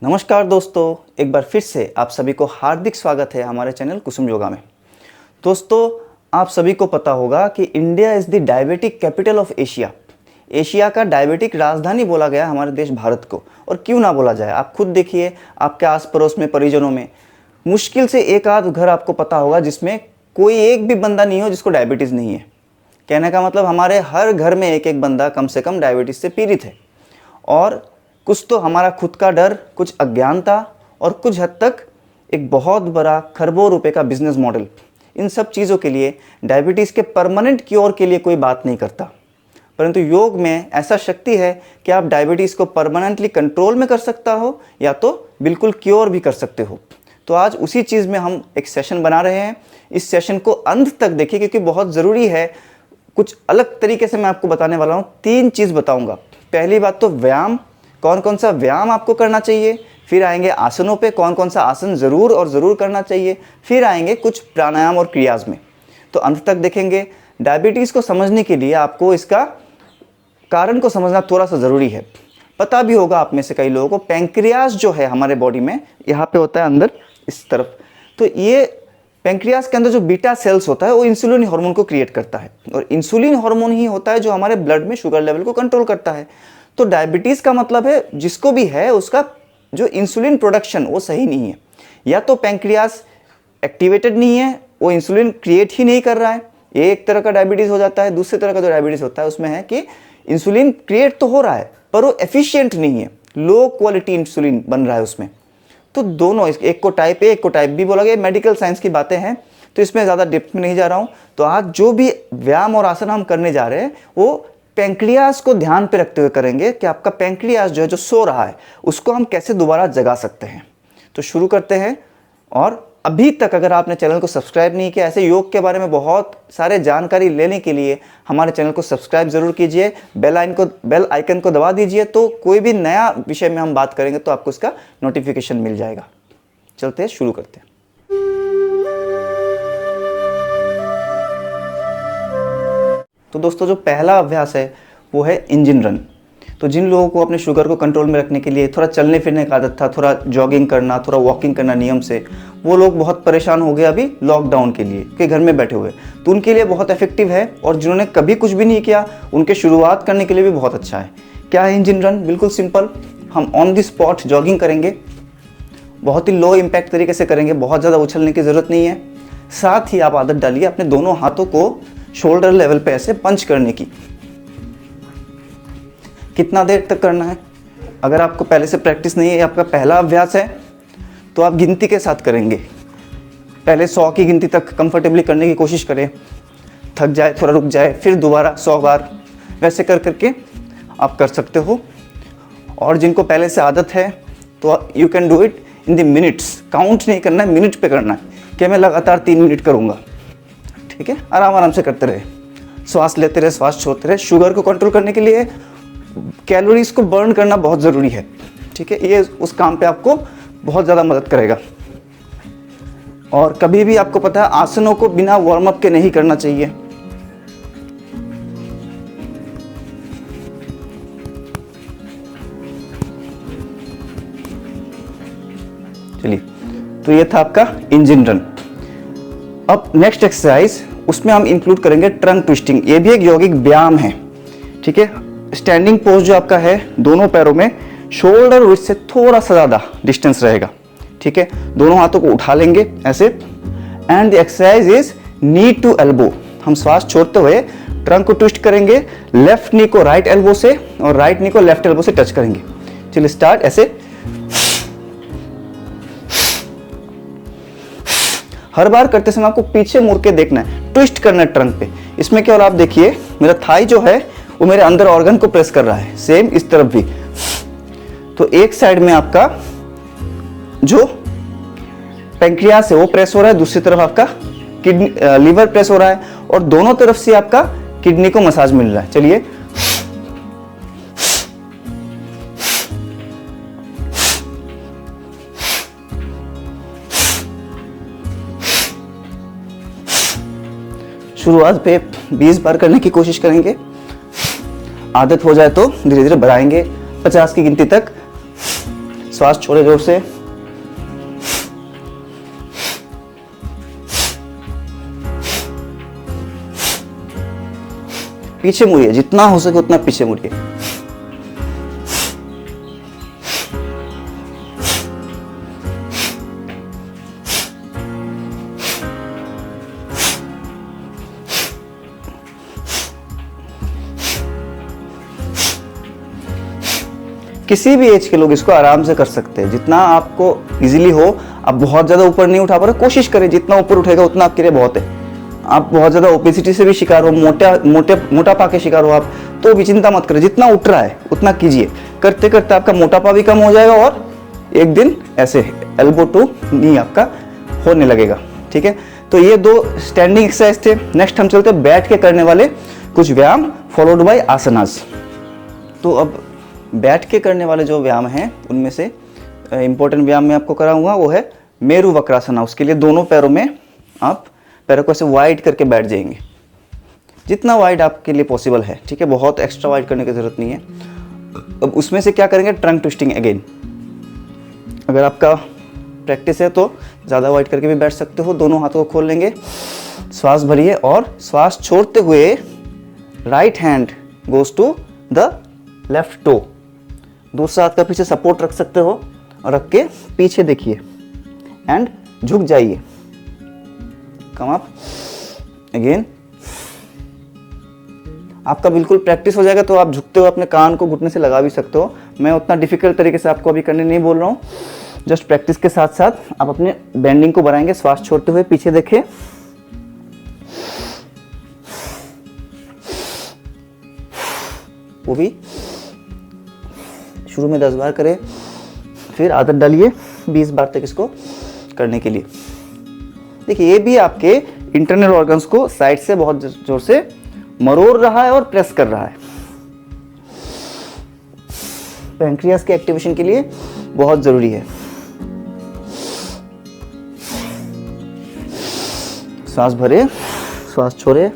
नमस्कार दोस्तों, एक बार फिर से आप सभी को हार्दिक स्वागत है हमारे चैनल कुसुम योगा में। दोस्तों, आप सभी को पता होगा कि India is the diabetic capital of Asia. Asia का डायबिटिक राजधानी बोला गया हमारे देश भारत को, और क्यों ना बोला जाए। आप खुद देखिए, आपके आस पड़ोस में, परिजनों में मुश्किल से एक आध घर आपको पता होगा जिसमें कोई एक भी बंदा नहीं हो जिसको डायबिटीज़ नहीं है। कहने का मतलब हमारे हर घर में एक एक बंदा कम से कम डायबिटीज़ से पीड़ित है। और कुछ तो हमारा खुद का डर, कुछ अज्ञानता और कुछ हद तक एक बहुत बड़ा खरबों रुपए का बिजनेस मॉडल, इन सब चीज़ों के लिए डायबिटीज़ के परमानेंट क्योर के लिए कोई बात नहीं करता। परंतु योग में ऐसा शक्ति है कि आप डायबिटीज़ को परमानेंटली कंट्रोल में कर सकता हो या तो बिल्कुल क्योर भी कर सकते हो। तो आज उसी चीज़ में हम एक सेशन बना रहे हैं। इस सेशन को अंत तक देखिए क्योंकि बहुत ज़रूरी है। कुछ अलग तरीके से मैं आपको बताने वाला हूँ। 3 चीज़ बताऊँगा। पहली बात तो व्यायाम, कौन कौन सा व्यायाम आपको करना चाहिए। फिर आएंगे आसनों पे, कौन कौन सा आसन ज़रूर करना चाहिए। फिर आएंगे कुछ प्राणायाम और क्रियाज में। तो अंत तक देखेंगे। डायबिटीज़ को समझने के लिए आपको इसका कारण को समझना थोड़ा सा ज़रूरी है। पता भी होगा आप में से कई लोगों को, पैंक्रियाज जो है हमारे बॉडी में, यहाँ पे होता है अंदर इस तरफ। तो ये पैंक्रियाज के अंदर जो बीटा सेल्स होता है वो इंसुलिन हार्मोन को क्रिएट करता है, और इंसुलिन हार्मोन ही होता है जो हमारे ब्लड में शुगर लेवल को कंट्रोल करता है। तो डायबिटीज़ का मतलब है जिसको भी है उसका जो इंसुलिन प्रोडक्शन वो सही नहीं है, या तो पैंक्रियाज एक्टिवेटेड नहीं है, वो इंसुलिन क्रिएट ही नहीं कर रहा है। ये एक तरह का डायबिटीज़ हो जाता है। दूसरे तरह का जो डायबिटीज़ होता है उसमें है कि इंसुलिन क्रिएट तो हो रहा है पर वो एफिशिएंट नहीं है, लो क्वालिटी इंसुलिन बन रहा है उसमें। तो दोनों, एक को टाइप ए, एक को टाइप बी बोला गया। मेडिकल साइंस की बातें हैं तो इसमें ज़्यादा डेप्थ में नहीं जा रहा हूँ। तो आज जो भी व्यायाम और आसन हम करने जा रहे हैं वो पैंक्रियाज को ध्यान पे रखते हुए करेंगे कि आपका पैंक्रियाज जो है, जो सो रहा है, उसको हम कैसे दोबारा जगा सकते हैं। तो शुरू करते हैं। और अभी तक अगर आपने चैनल को सब्सक्राइब नहीं किया, ऐसे योग के बारे में बहुत सारे जानकारी लेने के लिए हमारे चैनल को सब्सक्राइब ज़रूर कीजिए। बेल आइकन को दबा दीजिए, तो कोई भी नया विषय में हम बात करेंगे तो आपको इसका नोटिफिकेशन मिल जाएगा। चलते हैं, शुरू करते हैं। तो दोस्तों, जो पहला अभ्यास है वो है इंजन रन। तो जिन लोगों को अपने शुगर को कंट्रोल में रखने के लिए थोड़ा चलने फिरने का आदत था, थोड़ा जॉगिंग करना, थोड़ा वॉकिंग करना नियम से, वो लोग बहुत परेशान हो गए अभी लॉकडाउन के लिए कि घर में बैठे हुए। तो उनके लिए बहुत इफेक्टिव है, और जिन्होंने कभी कुछ भी नहीं किया उनके शुरुआत करने के लिए भी बहुत अच्छा है। क्या है इंजन रन? बिल्कुल सिंपल, हम ऑन द स्पॉट जॉगिंग करेंगे। बहुत ही लो इम्पैक्ट तरीके से करेंगे, बहुत ज़्यादा उछलने की ज़रूरत नहीं है। साथ ही आप आदत डालिए अपने दोनों हाथों को शोल्डर लेवल पे ऐसे पंच करने की। कितना देर तक करना है? अगर आपको पहले से प्रैक्टिस नहीं है, आपका पहला अभ्यास है, तो आप गिनती के साथ करेंगे। पहले 100 की गिनती तक कंफर्टेबली करने की कोशिश करें। थक जाए, थोड़ा रुक जाए, फिर दोबारा 100 बार, वैसे कर करके आप कर सकते हो। और जिनको पहले से आदत है तो you can do it in the minutes. Count नहीं करना है, मिनट पे करना है कि मैं लगातार 3 मिनट करूँगा। ठीक है, आराम से करते रहे, श्वास लेते रहे, श्वास छोड़ते रहे। शुगर को कंट्रोल करने के लिए कैलोरीज को बर्न करना बहुत ज़रूरी है। ठीक है, ये उस काम पे आपको बहुत ज़्यादा मदद करेगा। और कभी भी आपको पता है आसनों को बिना वार्म अप के नहीं करना चाहिए। चलिए, तो ये था आपका इंजन रन। अब नेक्स्ट एक्सरसाइज, उसमें हम इंक्लूड करेंगे ट्रंक ट्विस्टिंग। ये भी एक यौगिक व्यायाम है। ठीक है, स्टैंडिंग पोज जो आपका है, दोनों पैरों में शोल्डर विड्थ से थोड़ा सा ज़्यादा डिस्टेंस रहेगा। ठीक है, दोनों हाथों को उठा लेंगे ऐसे। And the exercise is knee to elbow. हम श्वास छोड़ते हुए ट्रंक को ट्विस्ट करेंगे, लेफ्ट नी को राइट एल्बो से और राइट नी को लेफ्ट एल्बो से टच करेंगे। चलिए स्टार्ट। ऐसे हर बार करते समय आपको पीछे मुड़ के देखना है, ट्विस्ट करना है ट्रंक पे। इसमें केवल आप देखिए, मेरा थाई जो है वो मेरे अंदर ऑर्गन को प्रेस कर रहा है, सेम इस तरफ भी। तो एक साइड में आपका जो पैंक्रियास है वो प्रेस हो रहा है, दूसरी तरफ आपका किडनी लीवर प्रेस हो रहा है, और दोनों तरफ से आपका किडनी को मसाज मिल रहा है। चलिए, शुरुआत पे 20 बार करने की कोशिश करेंगे। आदत हो जाए तो धीरे धीरे बढ़ाएंगे 50 की गिनती तक, श्वास छोड़े जोर से। पीछे मुड़िए, जितना हो सके उतना पीछे मुड़िए। किसी भी एज के लोग इसको आराम से कर सकते हैं, जितना आपको इजीली हो। आप बहुत ज्यादा ऊपर नहीं उठा पा रहे, कोशिश करें जितना ऊपर उठेगा उतना आपके लिए बहुत है। आप बहुत ज्यादा ओबेसिटी से भी शिकार हो, मोटापा के शिकार हो आप, तो भी चिंता मत करें, जितना उठ रहा है उतना कीजिए। करते करते आपका मोटापा भी कम हो जाएगा और एक दिन ऐसे एल्बो टू नी आपका होने लगेगा। ठीक है, तो ये 2 स्टैंडिंग एक्सरसाइज थे। नेक्स्ट हम चलते हैं बैठ के करने वाले कुछ व्यायाम फॉलोड बाय आसनास। तो अब बैठ के करने वाले जो व्यायाम हैं उनमें से इंपॉर्टेंट व्यायाम मैं आपको कराऊंगा वो है मेरु वक्रासना। उसके लिए दोनों पैरों में आप पैरों को ऐसे वाइड करके बैठ जाएंगे, जितना वाइड आपके लिए पॉसिबल है। ठीक है, बहुत एक्स्ट्रा वाइड करने की जरूरत नहीं है। अब उसमें से क्या करेंगे, ट्रंक ट्विस्टिंग अगेन। अगर आपका प्रैक्टिस है तो ज़्यादा वाइड करके भी बैठ सकते हो। दोनों हाथों को खोल लेंगे, श्वास भरिए और श्वास छोड़ते हुए right hand goes to the left toe. दूसरा हाथ का पीछे सपोर्ट रख सकते हो और रख के पीछे देखिए एंड झुक जाइए। Come up again. आपका बिल्कुल प्रैक्टिस हो जाएगा तो आप झुकते हो अपने कान को घुटने से लगा भी सकते हो। मैं उतना डिफिकल्ट तरीके से आपको अभी करने नहीं बोल रहा हूँ, जस्ट प्रैक्टिस के साथ साथ आप अपने बेंडिंग को बढ़ाएंगे। श्वास छोड़ते हुए पीछे देखें, वो भी शुरू में 10 बार करें, फिर आदत डालिए 20 बार तक इसको करने के लिए। देखिए ये भी आपके इंटरनल ऑर्गन्स को साइड से बहुत जोर से मरोड़ रहा है और प्रेस कर रहा है। पैंक्रियास के एक्टिवेशन के लिए बहुत जरूरी है। सांस भरे, श्वास छोड़े।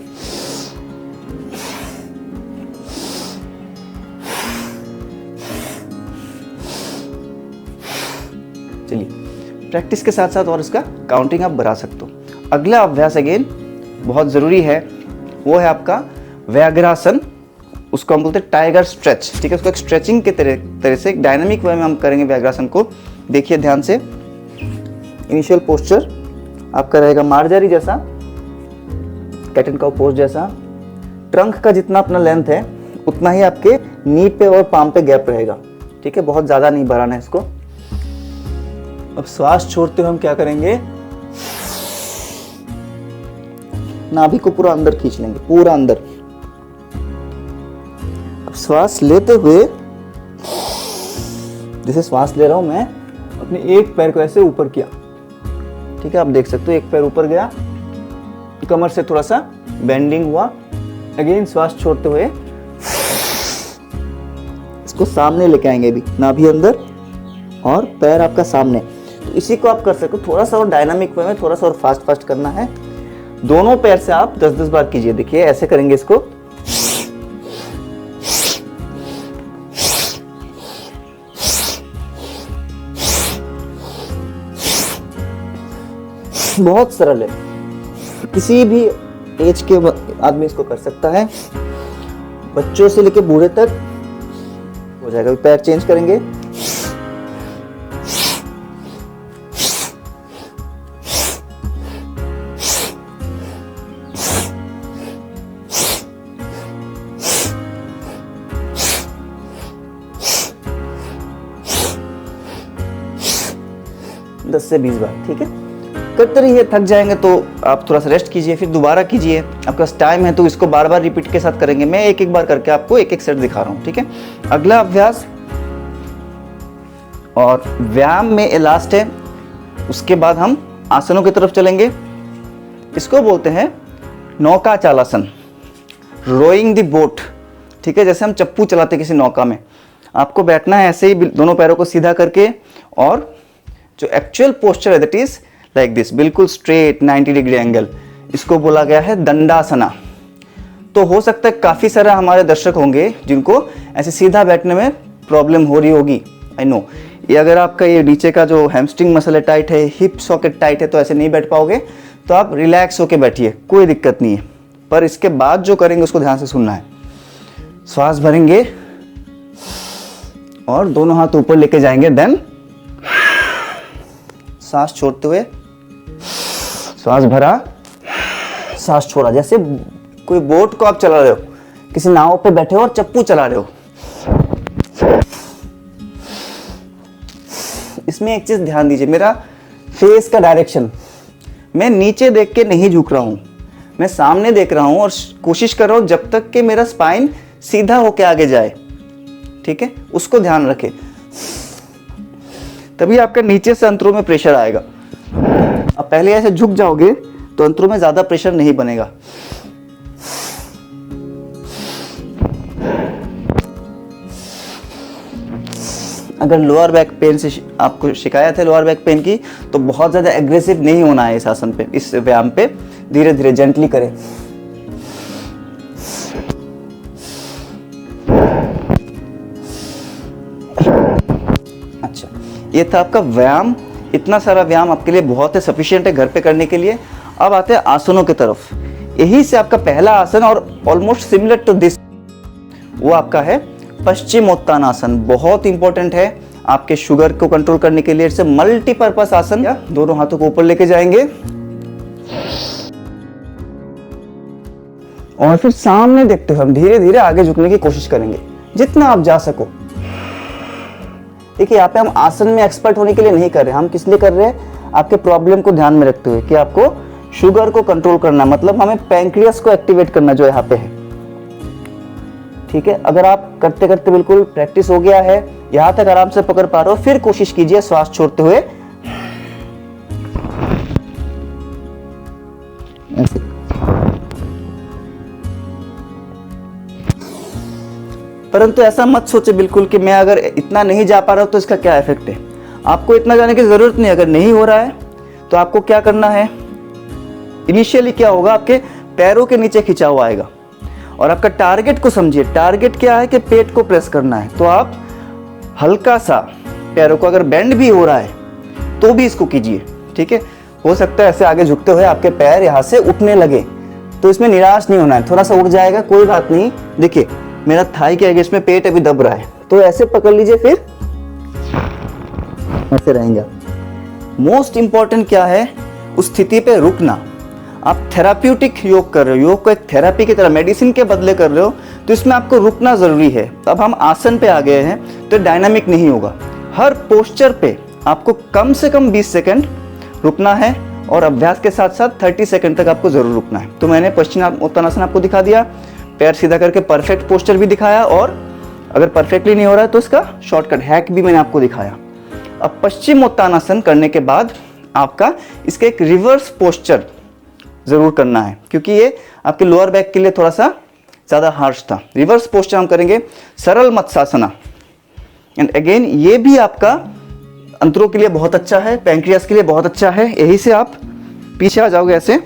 चलिए प्रैक्टिस के साथ साथ और इसका काउंटिंग आप बढ़ा सकते हो। अगला अभ्यास अगेन बहुत ज़रूरी है, वो है आपका व्याघ्रासन। उसको हम बोलते हैं टाइगर स्ट्रेच। ठीक है, उसको एक स्ट्रेचिंग के तरह से एक डायनामिक वे में हम करेंगे व्याघ्रासन को। देखिए ध्यान से, इनिशियल पोस्चर आपका रहेगा मार्जारी जैसा, कैटन काउ पोज जैसा। ट्रंक का जितना अपना लेंथ है उतना ही आपके नी पे और पाम पे गैप रहेगा। ठीक है, बहुत ज़्यादा नहीं बढ़ाना है इसको। अब श्वास छोड़ते हुए हम क्या करेंगे, नाभि को पूरा अंदर खींच लेंगे, पूरा अंदर। अब श्वास लेते हुए, जैसे श्वास ले रहा हूं मैं, अपने एक पैर को ऐसे ऊपर किया। ठीक है, आप देख सकते हो एक पैर ऊपर गया, कमर से थोड़ा सा बेंडिंग हुआ। अगेन श्वास छोड़ते हुए इसको सामने लेके आएंगे, अभी नाभि अंदर और पैर आपका सामने। तो इसी को आप कर सकते हो, थोड़ा सा और डायनामिक वे में, थोड़ा सा और फास्ट करना है। दोनों पैर से आप 10-10 बार कीजिए। देखिए ऐसे करेंगे इसको, बहुत सरल है, किसी भी एज के आदमी इसको कर सकता है, बच्चों से लेकर बूढ़े तक हो जाएगा। पैर चेंज करेंगे, दस से 20 बार। ठीक है, करते रहिए। थक जाएंगे तो आप थोड़ा सा रेस्ट कीजिए, फिर दोबारा कीजिए। आपके पास टाइम है तो इसको बार बार रिपीट के साथ करेंगे। मैं एक एक बार करके आपको एक एक सेट दिखा रहा हूँ। ठीक है, अगला अभ्यास और व्यायाम में लास्ट है, उसके बाद हम आसनों की तरफ चलेंगे। इसको बोलते हैं नौका चालासन, रोइंग द बोट। ठीक है, जैसे हम चप्पू चलाते किसी नौका में, आपको बैठना है ऐसे ही दोनों पैरों को सीधा करके, और जो एक्चुअल पोस्चर है दैट इज लाइक दिस, बिल्कुल स्ट्रेट 90 डिग्री एंगल। इसको बोला गया है दंडासना। तो हो सकता है काफी सारे हमारे दर्शक होंगे जिनको ऐसे सीधा बैठने में प्रॉब्लम हो रही होगी, आई नो। ये अगर आपका ये नीचे का जो हैमस्ट्रिंग मसल है टाइट है, हिप सॉकेट टाइट है, तो ऐसे नहीं बैठ पाओगे, तो आप रिलैक्स होके बैठिए, कोई दिक्कत नहीं है। पर इसके बाद जो करेंगे उसको ध्यान से सुनना है। श्वास भरेंगे और दोनों हाथ ऊपर लेके जाएंगे, देन सांस छोड़ते हुए, श्वास भरा, सांस छोड़ा, जैसे कोई बोट को आप चला रहे हो, किसी नाव पे बैठे हो और चप्पू चला रहे हो। इसमें एक चीज ध्यान दीजिए, मेरा फेस का डायरेक्शन, मैं नीचे देख के नहीं झुक रहा हूं, मैं सामने देख रहा हूं और कोशिश कर रहा हूं जब तक कि मेरा स्पाइन सीधा होके आगे जाए। ठीक है, उसको ध्यान रखें, तभी आपका नीचे से अंतरों में प्रेशर आएगा। अब पहले ऐसे झुक जाओगे तो अंतरों में ज्यादा प्रेशर नहीं बनेगा। अगर लोअर बैक पेन से आपको शिकायत है लोअर बैक पेन की, तो बहुत ज़्यादा एग्रेसिव नहीं होना है इस आसन पे, इस व्यायाम पे। धीरे धीरे जेंटली करें। अच्छा, ये था आपका व्यायाम। इतना सारा व्यायाम आपके लिए बहुत है, सफिशिएंट है घर पे करने के लिए। अब आते हैं आसनों की तरफ। यही से आपका पहला आसन और ऑलमोस्ट सिमिलर टू दिस, वो आपका है पश्चिमोत्तानासन। बहुत इंपॉर्टेंट है आपके शुगर को कंट्रोल करने के लिए। इट्स मल्टीपर्पस आसन। दोनों हाथों को ऊपर लेके जाएंगे और फिर सामने देखते हुए हम धीरे धीरे आगे झुकने की कोशिश करेंगे, जितना आप जा सको। देखिए, यहाँ पे हम आसन में एक्सपर्ट होने के लिए नहीं कर रहे, हम किस लिए कर रहे हैं, आपके प्रॉब्लम को ध्यान में रखते हुए कि आपको शुगर को कंट्रोल करना, मतलब हमें पैंक्रियास को एक्टिवेट करना जो यहाँ पे है। ठीक है, अगर आप करते करते बिल्कुल प्रैक्टिस हो गया है, यहां तक आराम से पकड़ पा रहे हो, फिर कोशिश कीजिए श्वास छोड़ते हुए ऐसे। परंतु ऐसा मत सोचे बिल्कुल कि मैं अगर इतना नहीं जा पा रहा हूं तो इसका क्या इफेक्ट है। आपको इतना जाने की जरूरत नहीं। अगर नहीं हो रहा है तो आपको क्या करना है, इनिशियली क्या होगा, आपके पैरों के नीचे खिंचाव आएगा और आपका टारगेट को समझिए। टारगेट क्या है कि पेट को प्रेस करना है। तो आप हल्का सा पैरों को, अगर बेंड भी हो रहा है तो भी इसको कीजिए। ठीक है, हो सकता है ऐसे आगे झुकते हुए आपके पैर यहाँ से उठने लगे, तो इसमें निराश नहीं होना है। थोड़ा सा उठ जाएगा, कोई बात नहीं। देखिए, मेरा थाई के आगे इसमें पेट अभी दब रहा है, तो ऐसे पकड़ लीजिए, फिर ऐसे रहेंगे। मोस्ट इंपॉर्टेंट क्या है, उस स्थिति पे रुकना। आप थेराप्यूटिक योग कर रहे हो, योग को एक थेरापी की तरह, मेडिसिन के बदले कर रहे हो, तो इसमें आपको रुकना जरूरी है। अब हम आसन पे आ गए हैं तो डायनामिक नहीं होगा। हर पोस्चर पे आपको कम से कम 20 सेकंड रुकना है और अभ्यास के साथ साथ 30 सेकंड तक आपको जरूर रुकना है। तो मैंने पश्चिमोत्तानासन आपको दिखा दिया, पैर सीधा करके परफेक्ट पोस्चर भी दिखाया, और अगर परफेक्टली नहीं हो रहा है तो इसका शॉर्टकट हैक भी मैंने आपको दिखाया। अब पश्चिमोत्तानासन करने के बाद आपका इसका एक रिवर्स पोस्चर जरूर करना है, क्योंकि ये आपके लोअर बैक के लिए थोड़ा सा ज्यादा हार्श था। रिवर्स पोस्चर हम करेंगे सरल मत्स्यासना। एंड अगेन ये भी आपका अंतरों के लिए बहुत अच्छा है, पैंक्रियास के लिए बहुत अच्छा है। यही से आप पीछे आ जाओगे, ऐसे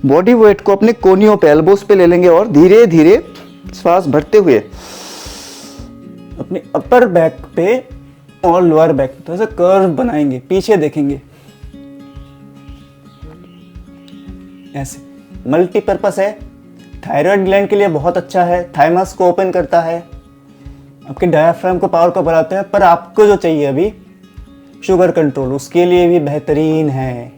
बॉडी वेट को अपने कोनियों पे, एल्बोस पे ले लेंगे और धीरे धीरे श्वास भरते हुए अपने अपर बैक पे और लोअर बैक पे थोड़ा सा कर्व बनाएंगे, पीछे देखेंगे ऐसे। मल्टीपर्पस है, थायराइड ग्लैंड के लिए बहुत अच्छा है, थाइमस को ओपन करता है, आपके डायफ्राम को पावर को बढ़ाता है। पर आपको जो चाहिए अभी शुगर कंट्रोल, उसके लिए भी बेहतरीन है।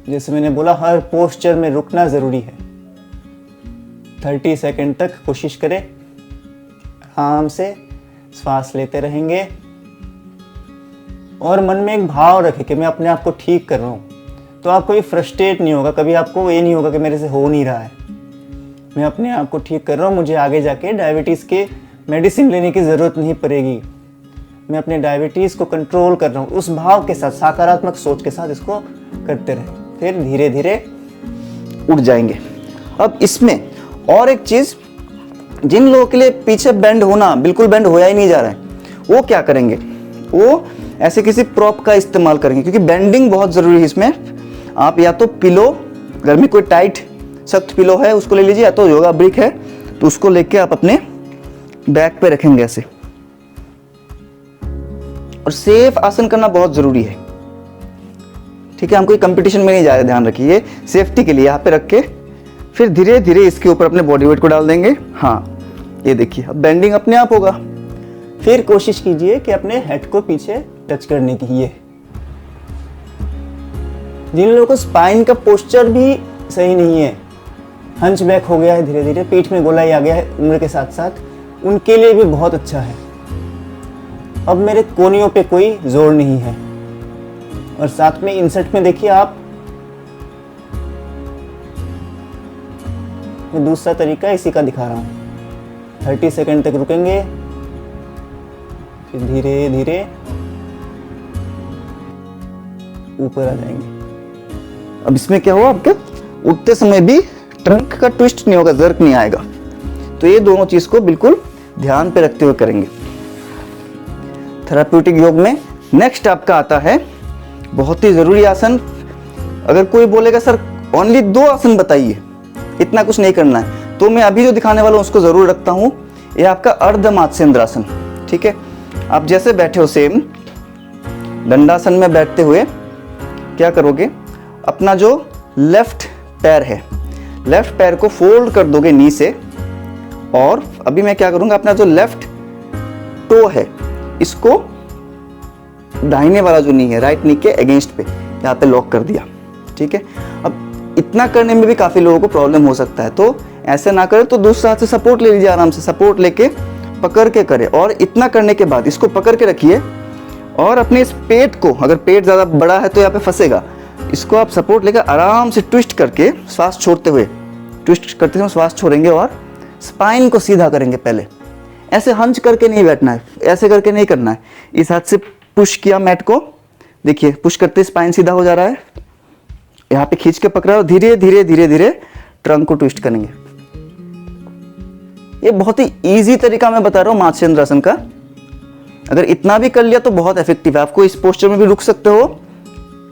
जैसे मैंने बोला, हर पोस्चर में रुकना जरूरी है। 30 सेकंड तक कोशिश करें, आराम से श्वास लेते रहेंगे और मन में एक भाव रखें कि मैं अपने आप को ठीक कर रहा हूं। तो आप कभी फ्रस्ट्रेट नहीं होगा, कभी आपको ये नहीं होगा कि मेरे से हो नहीं रहा है, मैं अपने आप को ठीक कर रहा हूँ, मुझे आगे जाके डायबिटीज़ के मेडिसिन लेने की ज़रूरत नहीं पड़ेगी, मैं अपने डायबिटीज़ को कंट्रोल कर रहा हूँ। उस भाव के साथ, सकारात्मक सोच के साथ इसको करते रहें, फिर धीरे धीरे उठ जाएंगे। अब इसमें और एक चीज़, जिन लोगों के लिए पीछे बेंड होना, बिल्कुल बेंड होया ही नहीं जा रहा है, वो क्या करेंगे, वो ऐसे किसी प्रॉप का इस्तेमाल करेंगे, क्योंकि बेंडिंग बहुत ज़रूरी है इसमें। आप या तो पिलो, घर में कोई टाइट सख्त पिलो है उसको ले लीजिए, या तो योगा ब्रिक है तो उसको लेके आप अपने बैक पे रखेंगे ऐसे। और सेफ आसन करना बहुत जरूरी है, ठीक है। हम कोई कंपटीशन में नहीं जा रहे, ध्यान रखिए, सेफ्टी के लिए यहाँ पे रख के फिर धीरे धीरे इसके ऊपर अपने बॉडी वेट को डाल देंगे। हाँ, ये देखिए, अब बेंडिंग अपने आप होगा। फिर कोशिश कीजिए कि अपने हेड को पीछे टच करने की। ये जिन लोगों को स्पाइन का पोस्चर भी सही नहीं है, हंच बैक हो गया है, धीरे धीरे पीठ में गोलाई आ गया है उम्र के साथ साथ, उनके लिए भी बहुत अच्छा है। अब मेरे कोनियों पे कोई जोर नहीं है। और साथ में इंसर्ट में देखिए आप, मैं दूसरा तरीका इसी का दिखा रहा हूं। 30 सेकंड तक रुकेंगे, फिर धीरे धीरे ऊपर आ जाएंगे। अब इसमें क्या हुआ, आपके उठते समय भी ट्रंक का ट्विस्ट नहीं होगा, जर्क नहीं आएगा। तो ये दोनों चीज को बिल्कुल ध्यान पे रखते हुए करेंगे। थेराप्यूटिक योग में नेक्स्ट आपका आता है बहुत ही जरूरी आसन। अगर कोई बोलेगा सर ओनली 2 आसन बताइए, इतना कुछ नहीं करना है, तो मैं अभी जो दिखाने वाला हूं उसको जरूर रखता हूं। ये आपका अर्ध मात्स्येंद्रासन, ठीक है। आप जैसे बैठे हो सेम दंडासन में बैठते हुए क्या करोगे, अपना जो लेफ्ट पैर है, लेफ्ट पैर को फोल्ड कर दोगे नी से, और अभी मैं क्या करूंगा, अपना जो लेफ्ट टो है इसको दाहिने वाला जो नी है, राइट नी के अगेंस्ट पे यहाँ पे लॉक कर दिया, ठीक है। अब इतना करने में भी काफी लोगों को प्रॉब्लम हो सकता है, तो ऐसे ना करें तो दूसरे हाथ से सपोर्ट ले लीजिए, आराम से सपोर्ट लेके पकड़ के करें। और इतना करने के बाद इसको पकड़ के रखिए और अपने इस पेट को, अगर पेट ज्यादा बड़ा है तो यहाँ पे फंसेगा, इसको आप सपोर्ट लेकर आराम से ट्विस्ट करके श्वास छोड़ते हुए, ट्विस्ट करते हुए श्वास छोड़ेंगे और स्पाइन को सीधा करेंगे। पहले ऐसे हंच करके नहीं बैठना है, ऐसे करके नहीं करना है। इस हाथ से पुश किया मैट को, देखिए पुश करते स्पाइन सीधा हो जा रहा है, यहाँ पे खींच के पकड़ा और धीरे धीरे धीरे धीरे ट्रंक को ट्विस्ट करेंगे। ये बहुत ही इजी तरीका मैं बता रहा हूँ मात्स्येंद्रासन का। अगर इतना भी कर लिया तो बहुत इफेक्टिव है। आपको इस पोस्चर में भी रुक सकते हो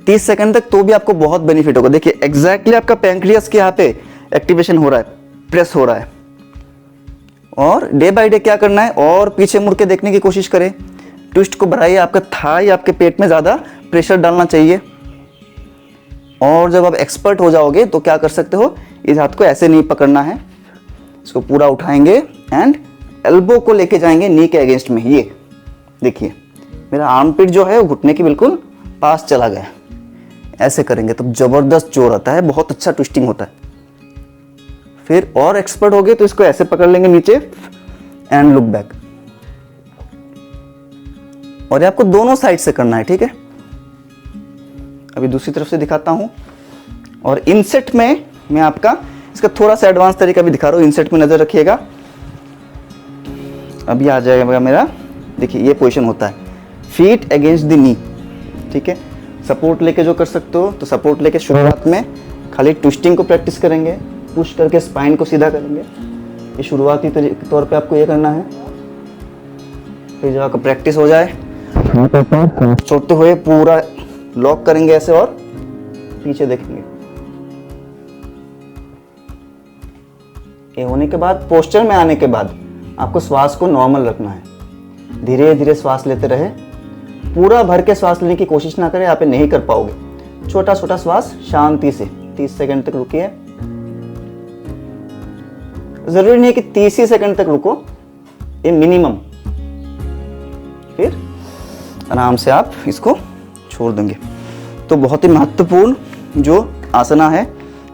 30 सेकंड तक, तो भी आपको बहुत बेनिफिट होगा। देखिए एग्जैक्टली आपका पैंक्रियास के यहाँ पे एक्टिवेशन हो रहा है, प्रेस हो रहा है। और डे बाय डे क्या करना है, और पीछे मुड़ के देखने की कोशिश करें, ट्विस्ट को बढ़ाइए, आपका थाई आपके पेट में ज़्यादा प्रेशर डालना चाहिए। और जब आप एक्सपर्ट हो जाओगे तो क्या कर सकते हो, इस हाथ को ऐसे नहीं पकड़ना है, इसको पूरा उठाएंगे एंड एल्बो को लेके जाएंगे नी के अगेंस्ट में। ये देखिए मेरा आर्मपिट जो है वो घुटने के बिल्कुल पास चला गया। ऐसे करेंगे तब जबरदस्त जोर आता है, बहुत अच्छा ट्विस्टिंग होता है। फिर और एक्सपर्ट हो गए तो इसको ऐसे पकड़ लेंगे नीचे एंड लुक बैक। और ये आपको दोनों साइड से करना है, ठीक है। अभी दूसरी तरफ से दिखाता हूं। और इनसेट में मैं आपका इसका थोड़ा सा एडवांस तरीका भी दिखा रहा हूं। इनसेट में नजर रखिएगा, अभी आ जाएगा मेरा। देखिए ये पोजीशन होता है फीट अगेंस्ट द नी, ठीक है। सपोर्ट लेके जो कर सकते हो तो सपोर्ट लेके शुरुआत में खाली ट्विस्टिंग को प्रैक्टिस करेंगे, पुश करके स्पाइन को सीधा करेंगे। ये शुरुआती तौर पे आपको ये करना है। फिर जब आपका प्रैक्टिस हो जाए छोड़ते हुए पूरा लॉक करेंगे ऐसे और पीछे देखेंगे। ये होने के बाद पोस्चर में आने के बाद आपको श्वास को नॉर्मल रखना है। धीरे धीरे श्वास लेते रहे, पूरा भर के श्वास लेने की कोशिश ना करें, आप नहीं कर पाओगे। छोटा छोटा श्वास शांति से 30 सेकंड तक रुकिए। जरूरी नहीं है कि 30 ही सेकंड तक रुको, ये मिनिमम। फिर आराम से आप इसको छोड़ देंगे। तो बहुत ही महत्वपूर्ण जो आसना है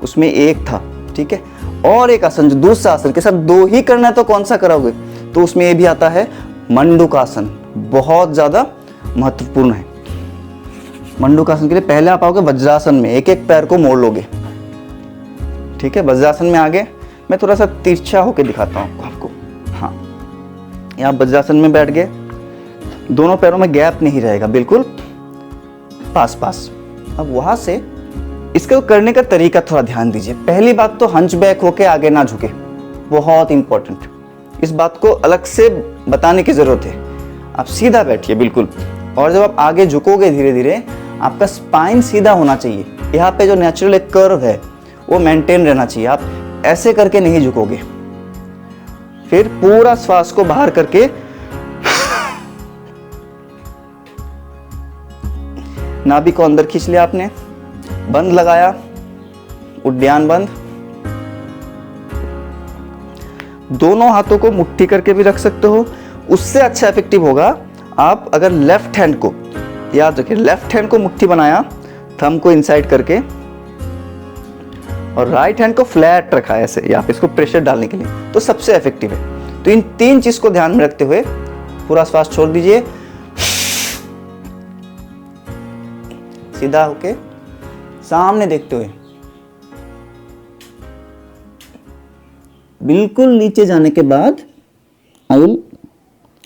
उसमें एक था, ठीक है। और एक आसन जो दूसरा आसन के साथ 2 ही करना है तो कौन सा कराओगे, तो उसमें ये भी आता है मंडूकासन, बहुत ज्यादा महत्वपूर्ण है। मंडूकासन के लिए पहले आप आओगे वज्रासन में, एक एक पैर को मोड़ लोगे, ठीक है। वज्रासन में आगे मैं थोड़ा सा तिरछा होके दिखाता हूँ आपको। हाँ, यहाँ वज्रासन में बैठ गए, दोनों पैरों में गैप नहीं रहेगा, बिल्कुल पास पास। अब वहां से इसको करने का तरीका थोड़ा ध्यान दीजिए। पहली बात तो हंच बैक होके आगे ना झुके, बहुत इंपॉर्टेंट। इस बात को अलग से बताने की जरूरत है। आप सीधा बैठिए बिल्कुल, और जब आप आगे झुकोगे धीरे धीरे आपका स्पाइन सीधा होना चाहिए। यहाँ पे जो नेचुरल एक कर्व है वो मेंटेन रहना चाहिए, आप ऐसे करके नहीं झुकोगे। फिर पूरा श्वास को बाहर करके नाभि को अंदर खींच लिया आपने, बंद लगाया, उद्यान बंद। दोनों हाथों को मुट्ठी करके भी रख सकते हो। उससे अच्छा इफेक्टिव होगा आप अगर लेफ्ट हैंड को, याद रखिए लेफ्ट हैंड को मुट्ठी बनाया थंब को इनसाइड करके, और राइट हैंड को फ्लैट रखा है ऐसे या फिर इसको प्रेशर डालने के लिए, तो सबसे इफेक्टिव है। तो इन 3 चीज को ध्यान में रखते हुए पूरा श्वास छोड़ दीजिए, सीधा होके सामने देखते हुए। बिल्कुल नीचे जाने के बाद I will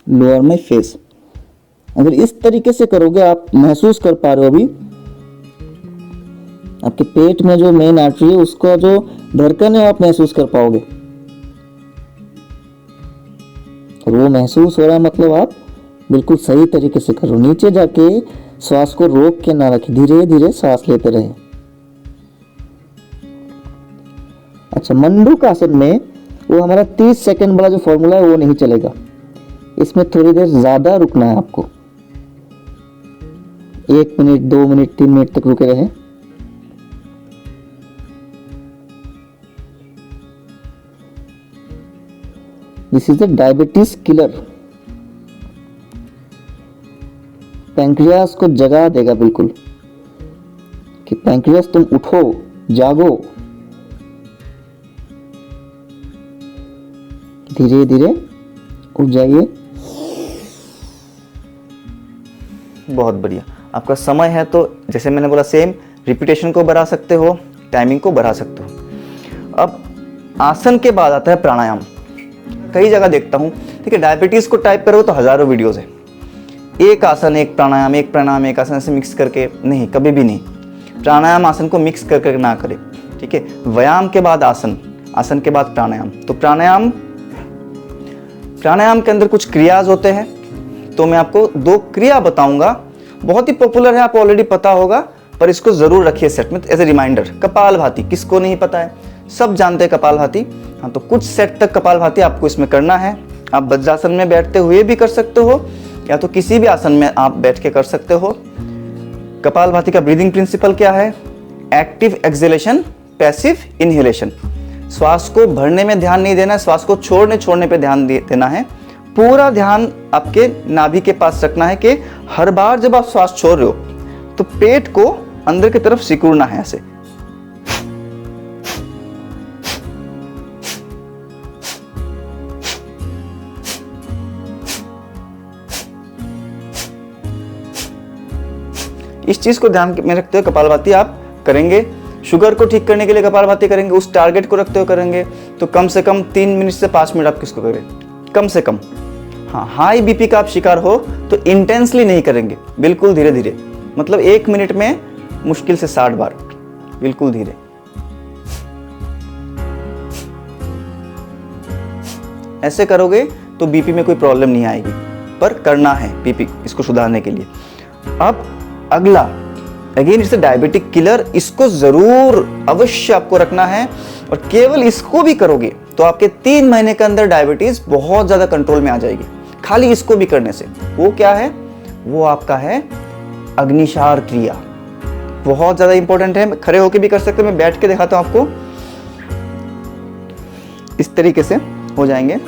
lower my face. अगर इस तरीके से करोगे, आप महसूस कर पा रहे हो अभी आपके पेट में जो मेन आर्टरी है उसका जो धड़कन है आप महसूस कर पाओगे, और वो महसूस हो रहा है मतलब आप बिल्कुल सही तरीके से करो। नीचे जाके श्वास को रोक के ना रखें, धीरे धीरे सांस लेते रहें। अच्छा, मंडूक आसन में वो हमारा 30 सेकंड वाला जो फॉर्मूला है वो नहीं चलेगा, इसमें थोड़ी देर ज्यादा रुकना है आपको। 1 मिनट 2 मिनट 3 मिनट तक रुके रहें। This is the diabetes killer. Pancreas को जगा देगा बिल्कुल कि पैंक्रियास तुम उठो, जागो। धीरे धीरे उठ जाइए। बहुत बढ़िया। आपका समय है तो जैसे मैंने बोला सेम रिपीटेशन को बढ़ा सकते हो, टाइमिंग को बढ़ा सकते हो। अब आसन के बाद आता है प्राणायाम। कई जगह देखता हूं, ठीक है, डायबिटीज को टाइप करो तो हजारों वीडियोस है, एक आसन एक प्राणायाम, एक प्राणायाम एक आसन से मिक्स करके नहीं, कभी भी नहीं। प्राणायाम आसन को मिक्स कर ना करें, ठीक है। व्यायाम के बाद आसन, आसन के बाद प्राणायाम। तो प्राणायाम के अंदर कुछ क्रियाज होते हैं, तो मैं आपको 2 क्रिया बताऊंगा। बहुत ही पॉपुलर है, आपको ऑलरेडी पता होगा, पर इसको जरूर रखिए सेट में एज ए रिमाइंडर। कपालभाति किसको नहीं पता है, सब जानते हैं कपालभाति। हाँ, तो कुछ सेट तक कपालभाति आपको इसमें करना है। आप वज्रासन में बैठते हुए भी कर सकते हो, या तो किसी भी आसन में आप बैठ के कर सकते हो। कपालभाति का ब्रीदिंग प्रिंसिपल क्या है? Active exhalation, passive inhalation. श्वास को भरने में ध्यान नहीं देना है, श्वास को छोड़ने पे ध्यान देना है। पूरा ध्यान आपके नाभि के पास रखना है कि हर बार जब आप श्वास छोड़ रहे हो तो पेट को अंदर की तरफ सिकुड़ना है ऐसे। इस चीज को ध्यान में रखते हुए कपालभाति आप करेंगे। शुगर को ठीक करने के लिए कपालभाति करेंगे, उस टारगेट को रखते हुए करेंगे, तो कम से कम 3 मिनट से 5 मिनट आप किसको करें, कम से कम। हाँ, हाई बीपी का आप शिकार हो तो इंटेंसली नहीं करेंगे, बिल्कुल धीरे धीरे, मतलब 1 मिनट में मुश्किल से 60 बार, बिल्कुल धीरे। ऐसे करोगे तो बीपी में कोई प्रॉब्लम नहीं आएगी, पर करना है बीपी इसको सुधारने के लिए। अब अगला, again it's a diabetic killer, इसको जरूर अवश्य आपको रखना है, और केवल इसको भी करोगे तो आपके 3 महीने के अंदर डायबिटीज बहुत ज्यादा कंट्रोल में आ जाएगी, खाली इसको भी करने से। वो क्या है? वो आपका है अग्निशार क्रिया। बहुत ज्यादा इंपॉर्टेंट है। खड़े होके भी कर सकते हैं, मैं बैठ के दिखाता हूं आपको। इस तरीके से हो जाएंगे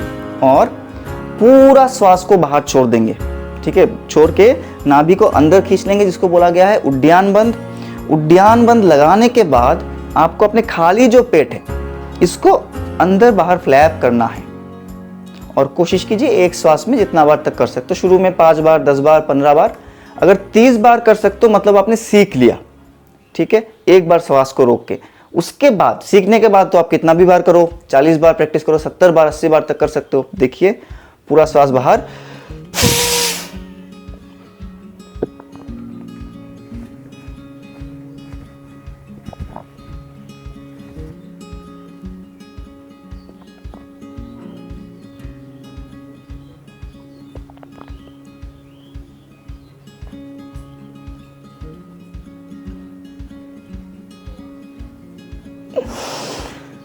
और पूरा श्वास को बाहर छोड़ देंगे, ठीक है। छोड़ के नाभि को अंदर खींच लेंगे, जिसको बोला गया है उद्यान बंद। उद्यान बंद लगाने के बाद आपको अपने खाली जो पेट है इसको अंदर बाहर फ्लैप करना है, और कोशिश कीजिए एक श्वास में जितना बार तक कर सकते हो। शुरू में 5 बार, 10 बार, 15 बार, अगर 30 बार कर सकते हो मतलब आपने सीख लिया, ठीक है। एक बार श्वास को रोक के, उसके बाद सीखने के बाद तो आप कितना भी बार करो, 40 बार प्रैक्टिस करो, 70 बार, 80 बार तक कर सकते हो। देखिए पूरा श्वास बाहर,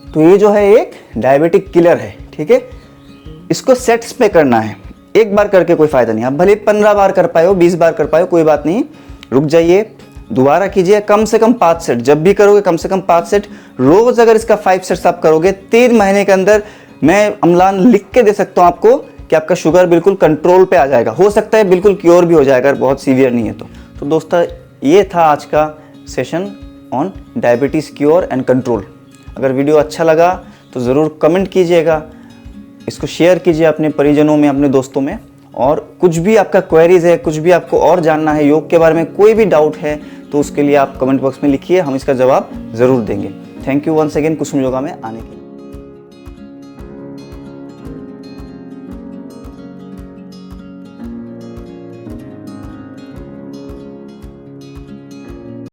तो ये जो है एक डायबिटिक किलर है, ठीक है। इसको सेट्स पे करना है, एक बार करके कोई फायदा नहीं। आप भले 15 बार कर पाए हो, 20 बार कर पाए हो, कोई बात नहीं, रुक जाइए, दोबारा कीजिए कम से कम 5 सेट, जब भी करोगे कम से कम 5 सेट। रोज अगर इसका 5 सेट्स आप करोगे 3 महीने के अंदर मैं अम्लान लिख के दे सकता हूं आपको कि आपका शुगर बिल्कुल कंट्रोल पे आ जाएगा। हो सकता है बिल्कुल क्योर भी हो जाएगा अगर बहुत सीवियर नहीं है तो दोस्तों ये था आज का session on diabetes cure and control. अगर वीडियो अच्छा लगा तो ज़रूर कमेंट कीजिएगा, इसको शेयर कीजिए अपने परिजनों में, अपने दोस्तों में। और कुछ भी आपका क्वेरीज है, कुछ भी आपको और जानना है योग के बारे में, कोई भी डाउट है तो उसके लिए आप कमेंट बॉक्स में लिखिए, हम इसका जवाब ज़रूर देंगे। थैंक यू वंस अगेन कुसुम योगा में आने के लिए।